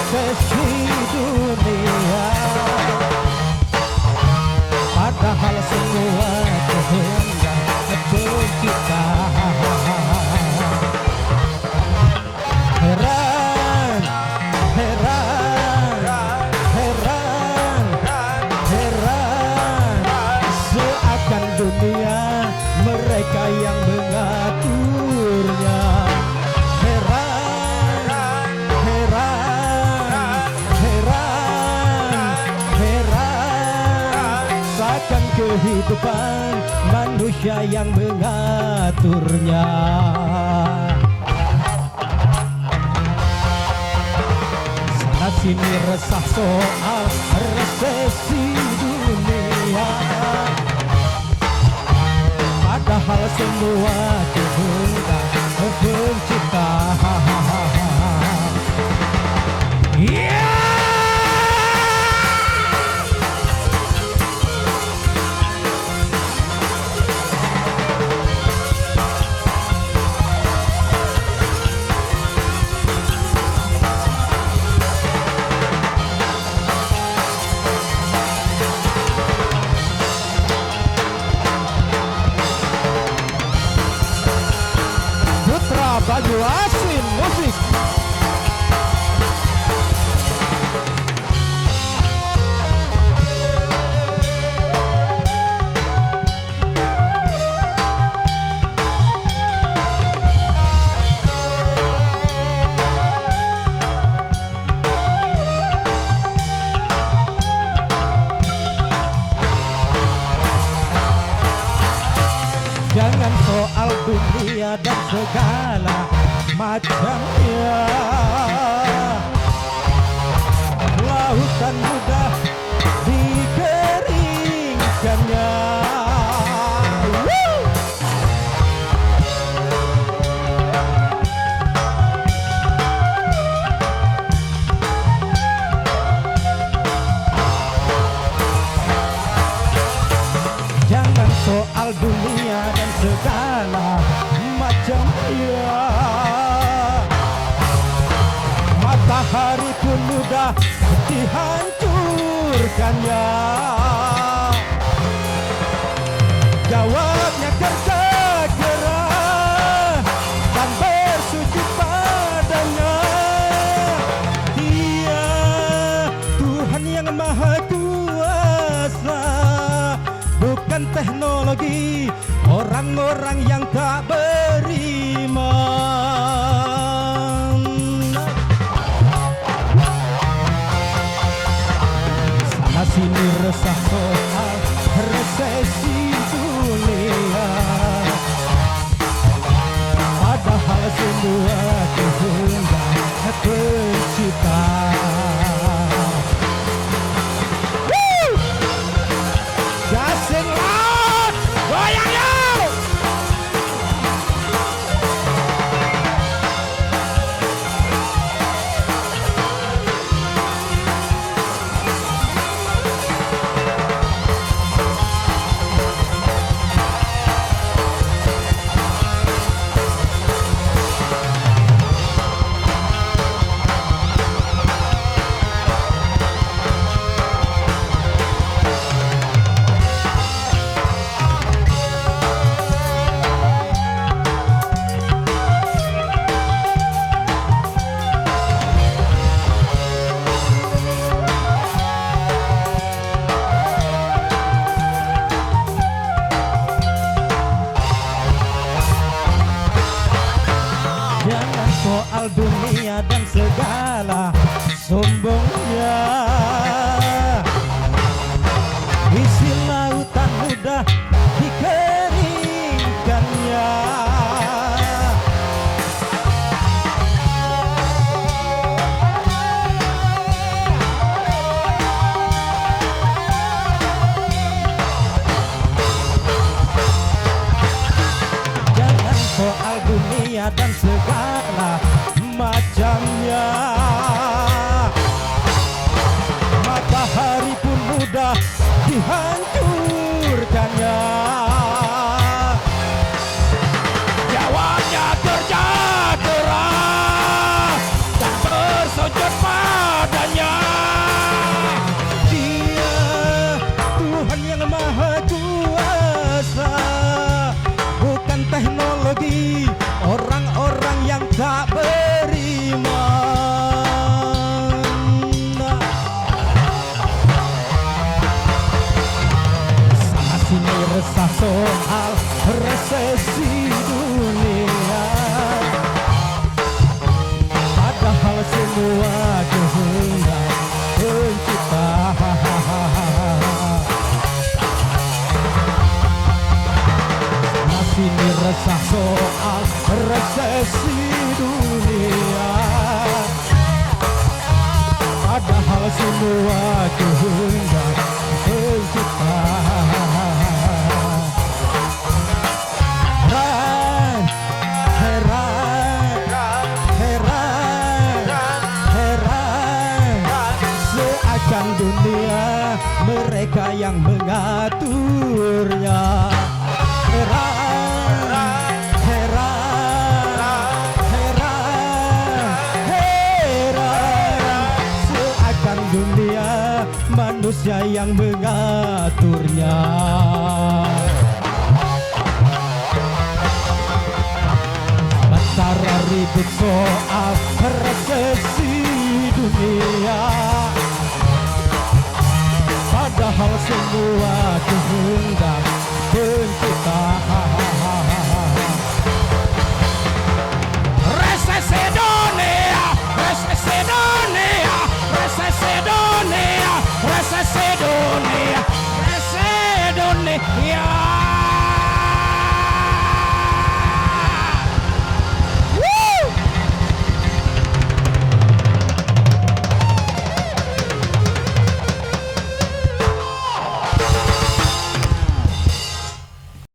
resesi dunia, padahal semua kehendak pencipta. Heran, heran, heran, heran, seakan dunia mereka yang mengaturnya. Heran, heran, heran, heran, seakan kehidupan manusia yang mengaturnya. Sana sini resah soal resesi dunia, padahal semua kehendak pencipta. Putra Bayu Asin Musik. Jangan soal dunia dan segala macamnya, lautan mudah dikeringkannya. Jangan soal dunia dan segala macamnya, matahari pun mudah dihancurkannya. Jawabnya kerja keras dan bersujud padanya. Dia Tuhan yang maha kuasa, bukan teknologi orang-orang yang tak beriman. Sana sini resah soal resesi dunia, padahal semua kehendak pencipta. Gasin laut, goyang yuk! Jangan soal dunia dan segala sombongnya, isi lautan mudah dikeringkannya. Jangan soal dunia dan segala macamnya, matahari pun mudah dihancurkannya. Jawabnya kerja keras dan bersujud pada resah soal resesi dunia, padahal semua kehendak pencipta. Masih resah soal resesi dunia, padahal semua kehendak pencipta. Seakan dunia mereka yang mengaturnya. Seakan dunia manusia yang mengaturnya. Sementara ribut soal resesi dunia, padahal semua kehendak pencipta. Resesi dunia, resesi dunia, resesi dunia, resesi dunia, resesi dunia.